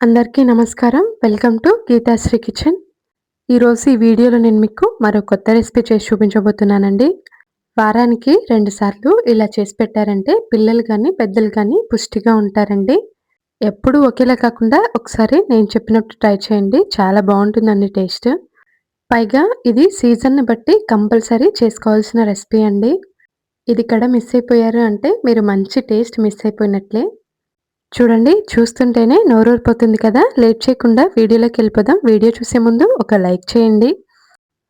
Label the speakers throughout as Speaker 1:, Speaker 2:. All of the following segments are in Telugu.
Speaker 1: అందరికీ నమస్కారం. Welcome to Geethasri kitchen. ఈరోజు ఈ వీడియోలో నేను మీకు మరో కొత్త రెసిపీ చేసి చూపించబోతున్నానండి. వారానికి 2 సార్లు ఇలా చేసి పెట్టారంటే పిల్లలు గానీ, పెద్దలు గానీ పుష్టిగా ఉంటారండి. ఎప్పుడూ ఒకేలా కాకుండా ఒకసారి నేను చెప్పినట్టు ట్రై చేయండి. చాలా బావుంటుందండి టేస్ట్. పైగా ఇది సీజన్‌ని బట్టి కంపల్సరీ చేసుకోవాల్సిన రెసిపీ అండి. ఇది ఇక్కడ మిస్ అయిపోయారు అంటే మీరు మంచి టేస్ట్ మిస్ అయిపోయినట్లే. చూడండి, చూస్తుంటేనే నోరూరిపోతుంది కదా! లేట్ చేయకుండా వీడియోలోకెళ్ళిపోదాం. వీడియో చూసే ముందు ఒక లైక్ చేయండి.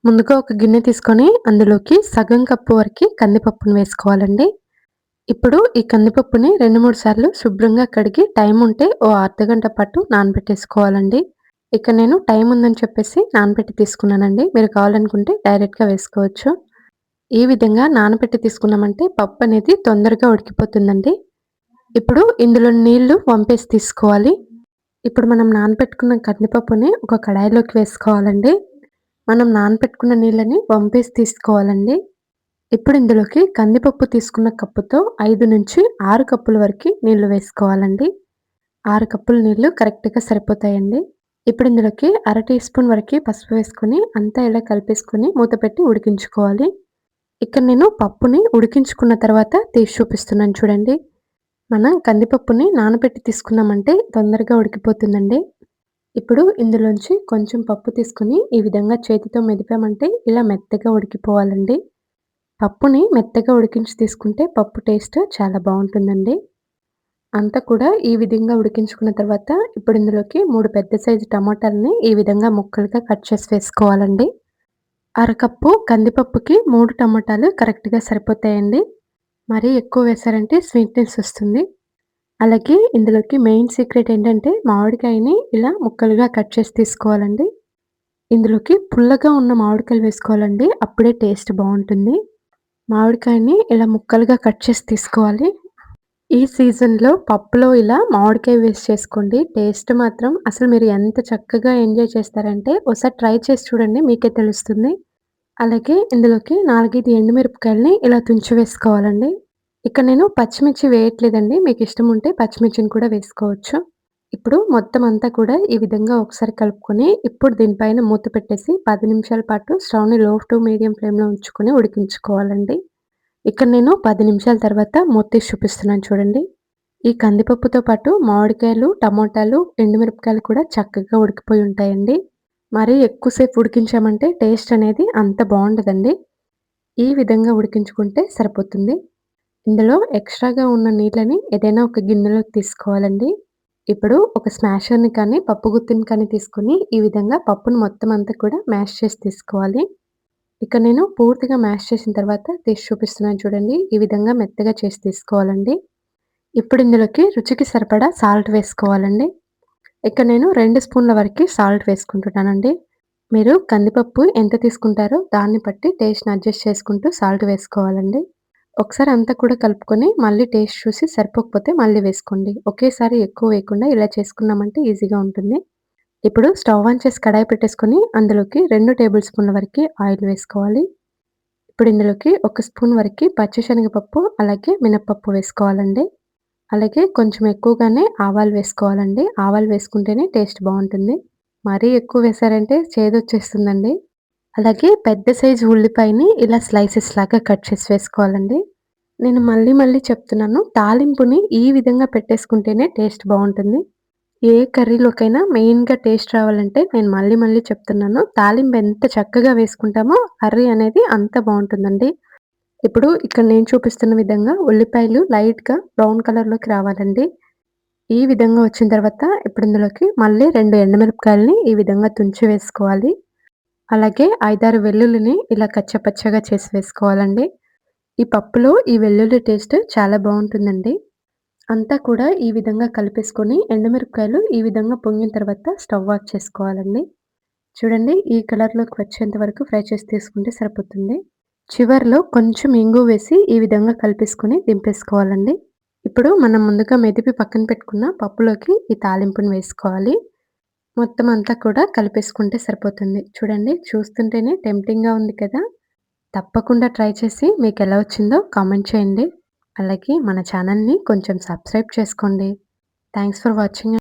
Speaker 1: ముందుగా ఒక గిన్నె తీసుకొని అందులోకి సగం కప్పు వరకి కందిపప్పును వేసుకోవాలండి. ఇప్పుడు ఈ కందిపప్పుని 2, 3 సార్లు శుభ్రంగా కడిగి టైం ఉంటే ఓ అర్ధగంట పాటు నానబెట్టేసుకోవాలండి. ఇక నేను టైం ఉందని చెప్పేసి నానబెట్టి తీసుకున్నానండి. మీరు కావాలనుకుంటే డైరెక్ట్‌గా వేసుకోవచ్చు. ఈ విధంగా నానబెట్టి తీసుకున్నామంటే పప్పు అనేది తొందరగా ఉడికిపోతుందండి. ఇప్పుడు ఇందులో నీళ్లు వంపేసి తీసుకోవాలి. ఇప్పుడు మనం నానబెట్టుకున్న కందిపప్పుని ఒక కడాయిలోకి వేసుకోవాలండి. మనం నానబెట్టుకున్న నీళ్ళని వంపేసి తీసుకోవాలండి. ఇప్పుడు ఇందులోకి కందిపప్పు తీసుకున్న కప్పుతో 5-6 కప్పుల వరకి నీళ్లు వేసుకోవాలండి. 6 కప్పుల నీళ్లు కరెక్ట్‌గా సరిపోతాయండి. ఇప్పుడు ఇందులోకి అర టీ స్పూన్ వరకి పసుపు వేసుకొని అంతా ఇలా కలిపేసుకొని మూత పెట్టి ఉడికించుకోవాలి. ఇక్కడ నేను పప్పుని ఉడికించుకున్న తర్వాత తీసి చూపిస్తున్నాను చూడండి. మనం కందిపప్పుని నానబెట్టి తీసుకున్నామంటే తొందరగా ఉడికిపోతుందండి. ఇప్పుడు ఇందులోంచి కొంచెం పప్పు తీసుకొని ఈ విధంగా చేతితో మెదిపామంటే ఇలా మెత్తగా ఉడికిపోవాలండి. పప్పుని మెత్తగా ఉడికించి తీసుకుంటే పప్పు టేస్ట్ చాలా బావుంటుందండి. అంతా కూడా ఈ విధంగా ఉడికించుకున్న తర్వాత ఇప్పుడు ఇందులోకి 3 పెద్ద సైజు టమాటాలని ఈ విధంగా ముక్కలుగా కట్ చేసి వేసుకోవాలండి. అరకప్పు కందిపప్పుకి 3 టమాటాలు కరెక్ట్‌గా సరిపోతాయండి. మరీ ఎక్కువ వేశారంటే స్వీట్‌నెస్ వస్తుంది. అలాగే ఇందులోకి మెయిన్ సీక్రెట్ ఏంటంటే మామిడికాయని ఇలా ముక్కలుగా కట్ చేసి తీసుకోవాలండి. ఇందులోకి పుల్లగా ఉన్న మామిడికాయలు వేసుకోవాలండి. అప్పుడే టేస్ట్ బావుంటుంది. మామిడికాయని ఇలా ముక్కలుగా కట్ చేసి తీసుకోవాలి. ఈ సీజన్‌లో పప్పులో ఇలా మామిడికాయ వేసి చేసుకోండి. టేస్ట్ మాత్రం అసలు మీరు ఎంత చక్కగా ఎంజాయ్ చేస్తారంటే ఒకసారి ట్రై చేసి చూడండి, మీకే తెలుస్తుంది. అలాగే ఇందులోకి 4, 5 ఎండుమిరపకాయలని ఇలా తుంచి వేసుకోవాలండి. ఇక్కడ నేను పచ్చిమిర్చి వేయట్లేదండి. మీకిష్టం ఉంటే పచ్చిమిర్చిని కూడా వేసుకోవచ్చు. ఇప్పుడు మొత్తం అంతా కూడా ఈ విధంగా ఒకసారి కలుపుకొని, ఇప్పుడు దీనిపైన మూత పెట్టేసి 10 నిమిషాల పాటు స్టవ్‌ని లో టు మీడియం ఫ్లేమ్‌లో ఉంచుకొని ఉడికించుకోవాలండి. ఇక్కడ నేను 10 నిమిషాల తర్వాత మూత తీసి చూపిస్తున్నాను చూడండి. ఈ కందిపప్పుతో పాటు మామిడికాయలు, టమోటాలు, ఎండుమిరపకాయలు కూడా చక్కగా ఉడికిపోయి ఉంటాయండి. మరీ ఎక్కువ సేపు ఉడికించామంటే టేస్ట్ అనేది అంత బావుండదండి. ఈ విధంగా ఉడికించుకుంటే సరిపోతుంది. ఇందులో ఎక్స్‌ట్రాగా ఉన్న నీళ్ళని ఏదైనా ఒక గిన్నెలోకి తీసుకోవాలండి. ఇప్పుడు ఒక స్మాషర్‌ని కానీ, పప్పు గుత్తిని కానీ తీసుకొని ఈ విధంగా పప్పును మొత్తం అంతా కూడా మ్యాష్ చేసి తీసుకోవాలి. ఇక్కడ నేను పూర్తిగా మ్యాష్ చేసిన తర్వాత తీసి చూపిస్తున్నాను చూడండి. ఈ విధంగా మెత్తగా చేసి తీసుకోవాలండి. ఇప్పుడు ఇందులోకి రుచికి సరిపడా సాల్ట్ వేసుకోవాలండి. ఇక్కడ నేను 2 స్పూన్ల వరకి సాల్ట్ వేసుకుంటున్నానండి. మీరు కందిపప్పు ఎంత తీసుకుంటారో దాన్ని బట్టి టేస్ట్‌ని అడ్జస్ట్ చేసుకుంటూ సాల్ట్ వేసుకోవాలండి. ఒకసారి అంతా కూడా కలుపుకొని మళ్ళీ టేస్ట్ చూసి సరిపోకపోతే మళ్ళీ వేసుకోండి. ఒకేసారి ఎక్కువ వేయకుండా ఇలా చేసుకున్నామంటే ఈజీగా ఉంటుంది. ఇప్పుడు స్టవ్ ఆన్ చేసి కడాయి పెట్టేసుకొని అందులోకి 2 టేబుల్ స్పూన్ల వరకి ఆయిల్ వేసుకోవాలి. ఇప్పుడు ఇందులోకి 1 స్పూన్ వరకి పచ్చిశనగపప్పు, అలాగే మినపప్పు వేసుకోవాలండి. అలాగే కొంచెం ఎక్కువగానే ఆవాలు వేసుకోవాలండి. ఆవాలు వేసుకుంటేనే టేస్ట్ బావుంటుంది. మరీ ఎక్కువ వేశారంటే చేదొచ్చేస్తుందండి. అలాగే పెద్ద సైజు ఉల్లిపాయని ఇలా స్లైసెస్ లాగా కట్ చేసి వేసుకోవాలండి. నేను మళ్ళీ మళ్ళీ చెప్తున్నాను. తాలింపుని ఈ విధంగా పెట్టేసుకుంటేనే టేస్ట్ బావుంటుంది. ఏ కర్రీలోకైనా మెయిన్‌గా టేస్ట్ రావాలంటే నేను మళ్ళీ మళ్ళీ చెప్తున్నాను. తాలింపు ఎంత చక్కగా వేసుకుంటామో కర్రీ అనేది అంత బావుంటుందండి. ఇప్పుడు ఇక్కడ నేను చూపిస్తున్న విధంగా ఉల్లిపాయలు లైట్‌గా బ్రౌన్ కలర్‌లోకి రావాలండి. ఈ విధంగా వచ్చిన తర్వాత ఇప్పుడు ఇందులోకి మళ్ళీ 2 ఎండుమిరపకాయలని ఈ విధంగా తుంచి వేసుకోవాలి. అలాగే 5, 6 వెల్లుల్లిని ఇలా కచ్చపచ్చగా చేసి వేసుకోవాలండి. ఈ పప్పులో ఈ వెల్లుల్లి టేస్ట్ చాలా బావుంటుందండి. అంతా కూడా ఈ విధంగా కలిపేసుకొని ఎండుమిరపకాయలు ఈ విధంగా పొంగిన తర్వాత స్టవ్ ఆఫ్ చేసుకోవాలండి. చూడండి, ఈ కలర్‌లోకి వచ్చేంత వరకు ఫ్రై చేసి తీసుకుంటే సరిపోతుంది. చివర్లో కొంచెం ఇంగువ వేసి ఈ విధంగా కలిపేసుకొని దింపేసుకోవాలండి. ఇప్పుడు మనం ముందుగా మెదిపి పక్కన పెట్టుకున్న పప్పులోకి ఈ తాలింపుని వేసుకోవాలి. మొత్తం అంతా కూడా కలిపేసుకుంటే సరిపోతుంది. చూడండి, చూస్తుంటేనే టెంప్టింగ్‌గా ఉంది కదా! తప్పకుండా ట్రై చేసి మీకెలా వచ్చిందో కామెంట్ చేయండి. అలాగే మన ఛానల్‌ని కొంచెం సబ్స్క్రైబ్ చేసుకోండి. Thanks for watching.